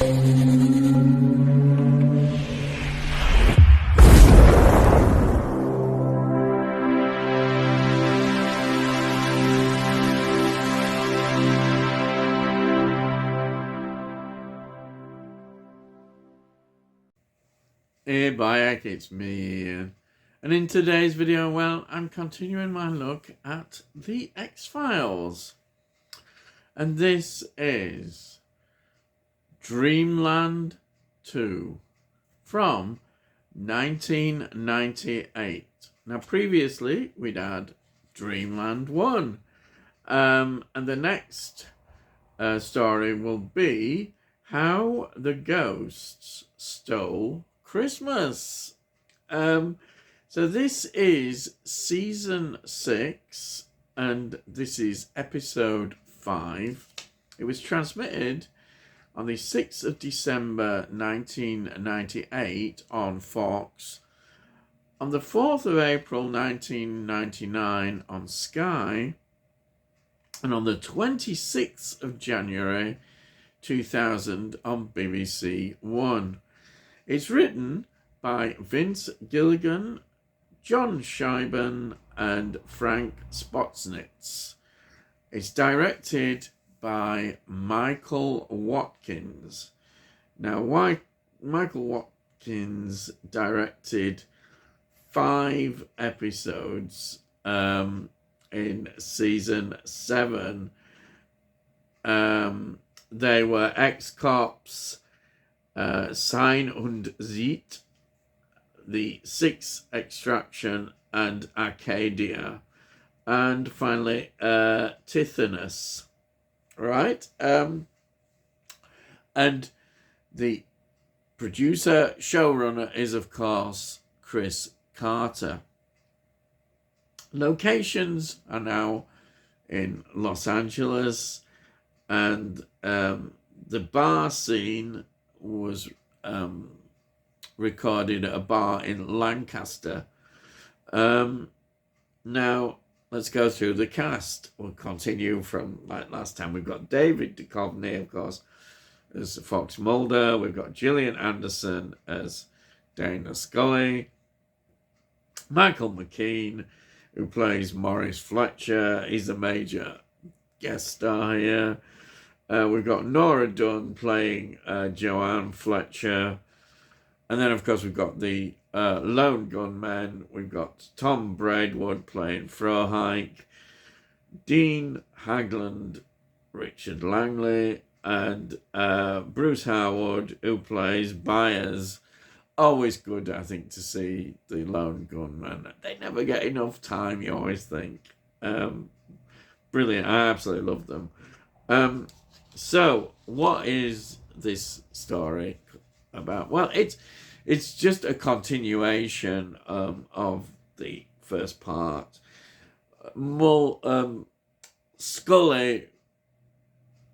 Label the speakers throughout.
Speaker 1: Hey Bayek, it's me Ian. And in today's video, well, I'm continuing my look at the X-Files. And this is Dreamland 2 from 1998. Now previously we'd had Dreamland 1. And the next story will be How the Ghosts Stole Christmas. So this is season 6 and this is episode 5. It was transmitted on the 6th of December 1998 on Fox, on the 4th of April 1999 on Sky, and on the 26th of January 2000 on BBC One. It's written by Vince Gilligan, John Scheiben, and Frank Spotsnitz. It's directed by Michael Watkins. Now, Michael Watkins directed 5 episodes in season 7. They were Ex-Cops, Sein und Zeit, The Sixth Extraction, and Arcadia, and finally Tithonus, right? And the producer showrunner is, of course, Chris Carter. Locations are now in Los Angeles, and the bar scene was recorded at a bar in Lancaster. Now, let's go through the cast. We'll continue from like last time. We've got David Duchovny, of course, as Fox Mulder. We've got Gillian Anderson as Dana Scully. Michael McKean, who plays Maurice Fletcher. He's a major guest star here. We've got Nora Dunn playing Joanne Fletcher. And then, of course, we've got the lone gunmen. We've got Tom Braidwood playing Frohike, Dean Hagland, Richard Langley, and Bruce Howard, who plays Byers. Always good, I think, to see the lone gunmen. They never get enough time, you always think. Brilliant. I absolutely love them. So, what is this story about? Well, it's just a continuation of the first part. Scully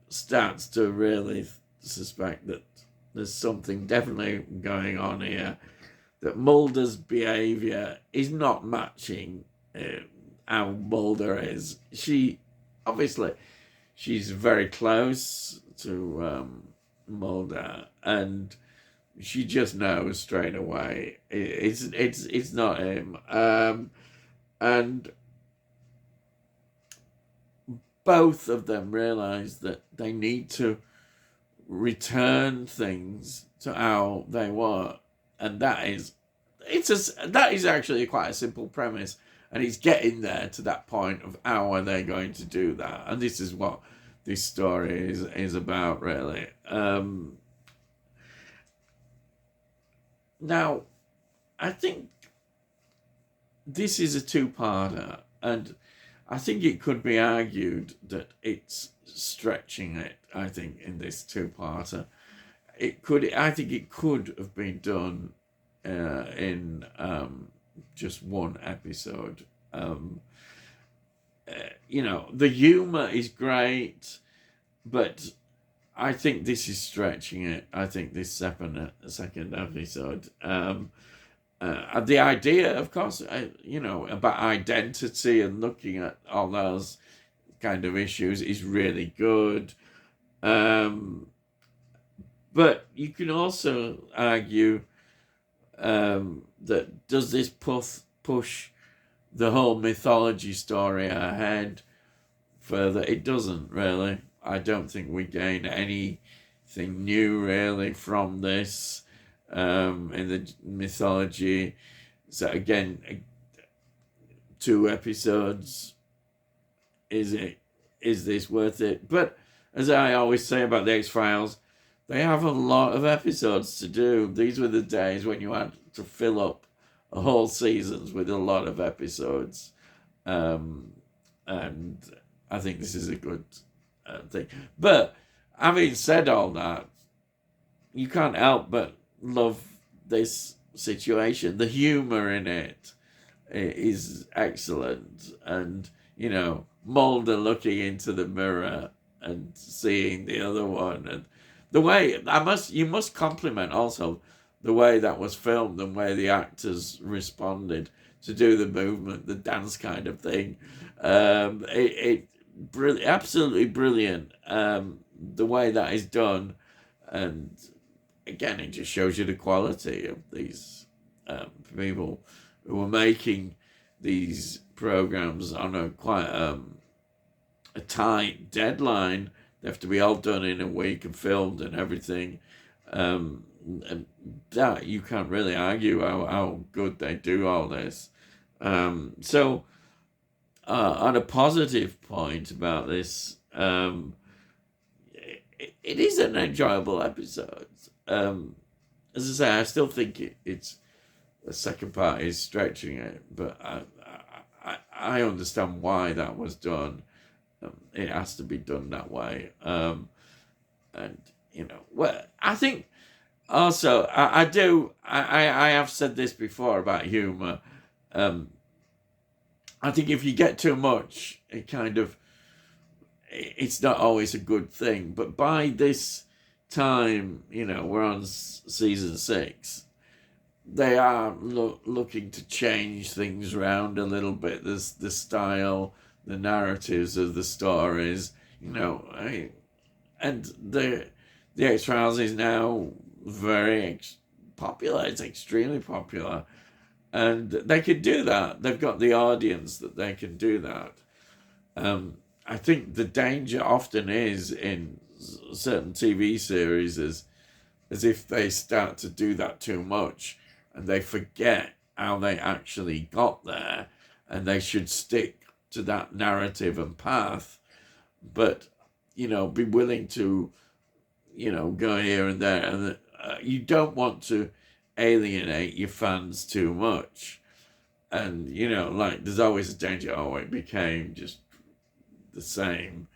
Speaker 1: starts to really suspect that there's something definitely going on here, that Mulder's behaviour is not matching how Mulder is. She's very close to Mulder, and she just knows straight away it's not him. And both of them realise that they need to return things to how they were, and that is actually quite a simple premise. And it's getting there to that point of how are they going to do that. And this is what this story is about, really. Now, I think this is a two-parter. And I think it could be argued that it's stretching it, I think, in this two-parter. I think it could have been done in just one episode. The humor is great, but I think this is stretching it. I think this second episode. The idea, of course, about identity and looking at all those kind of issues is really good. But you can also argue that does this push the whole mythology story ahead further? It doesn't really. I don't think we gain anything new really from this in the mythology. So again, 2 episodes, is this worth it? But as I always say about the X-Files, they have a lot of episodes to do. These were the days when you had to fill up a whole seasons with a lot of episodes. And I think this is a good thing. But having said all that, you can't help but love this situation. The humor in it is excellent. And, Mulder looking into the mirror and seeing the other one, and the way you must compliment also the way that was filmed and way the actors responded to do the movement, the dance kind of thing. Absolutely brilliant. The way that is done, and again, it just shows you the quality of these people who are making these programs on a quite a tight deadline. They have to be all done in a week and filmed and everything. And that you can't really argue how good they do all this. So on a positive point about this, it is an enjoyable episode. As I say, I still think it's the second part is stretching it, but I understand why that was done. It has to be done that way. And I think also I have said this before about humor. I think if you get too much, it's not always a good thing. But by this time, we're on season 6. They are looking to change things around a little bit. There's the style, the narratives of the stories, and the X-Files is now very popular. It's extremely popular, and they could do that. They've got the audience that they can do that. I think the danger often is in certain TV series as if they start to do that too much and they forget how they actually got there, and they should stick to that narrative and path, but be willing to go here and there, and you don't want to alienate your fans too much. And there's always a danger, it became just the same,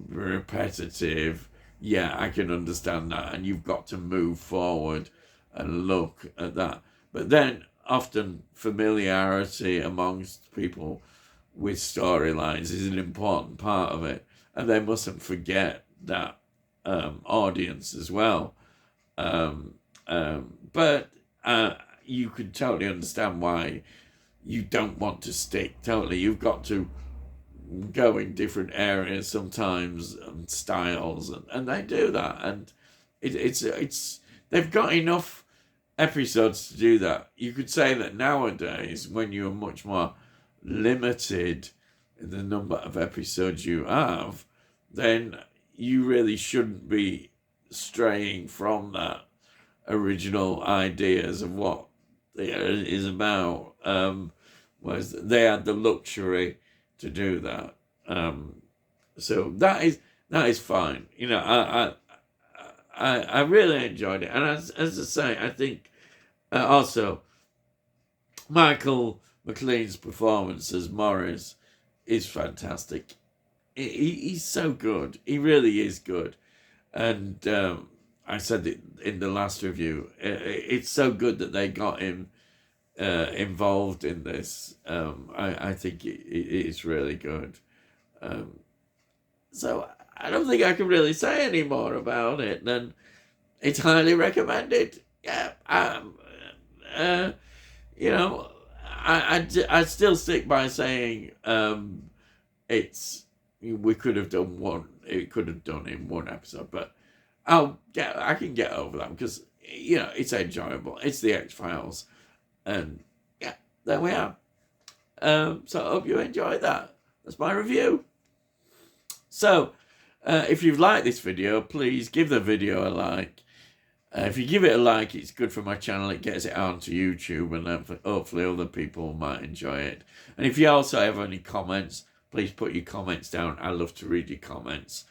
Speaker 1: repetitive. Yeah, I can understand that, and you've got to move forward and look at that. But then often familiarity amongst people with storylines is an important part of it, and they mustn't forget that audience as well. But you could totally understand why you don't want to stick totally. You've got to go in different areas sometimes, and styles, and they do that, and it's they've got enough episodes to do that. You could say that nowadays, when you're much more limited in the number of episodes you have, then you really shouldn't be straying from that original ideas of what it is about. Whereas they had the luxury to do that. So that is fine. I really enjoyed it, and as I say, I think also Michael McLean's performance as Morris is fantastic. He's so good. He really is good, and I said it in the last review. It's so good that they got him involved in this. I think it is really good. So I don't think I can really say any more about it than it's highly recommended. Yeah. I still stick by saying we could have done one. It could have done in one episode, but I can get over that because, you know, it's enjoyable. It's the X-Files. And yeah, there we are. So I hope you enjoyed that. That's my review. So if you've liked this video, please give the video a like. If you give it a like, it's good for my channel. It gets it onto YouTube, and hopefully other people might enjoy it. And if you also have any comments, please put your comments down. I love to read your comments.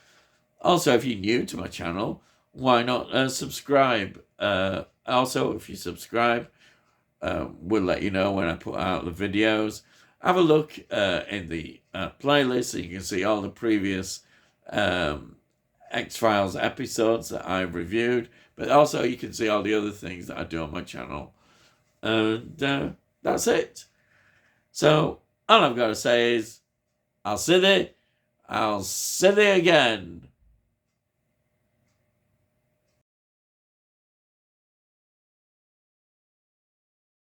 Speaker 1: Also, if you're new to my channel, why not subscribe? Also, if you subscribe, we'll let you know when I put out the videos. Have a look in the playlist so you can see all the previous X-Files episodes that I've reviewed. But also you can see all the other things that I do on my channel. And that's it. So all I've got to say is, I'll see thee again.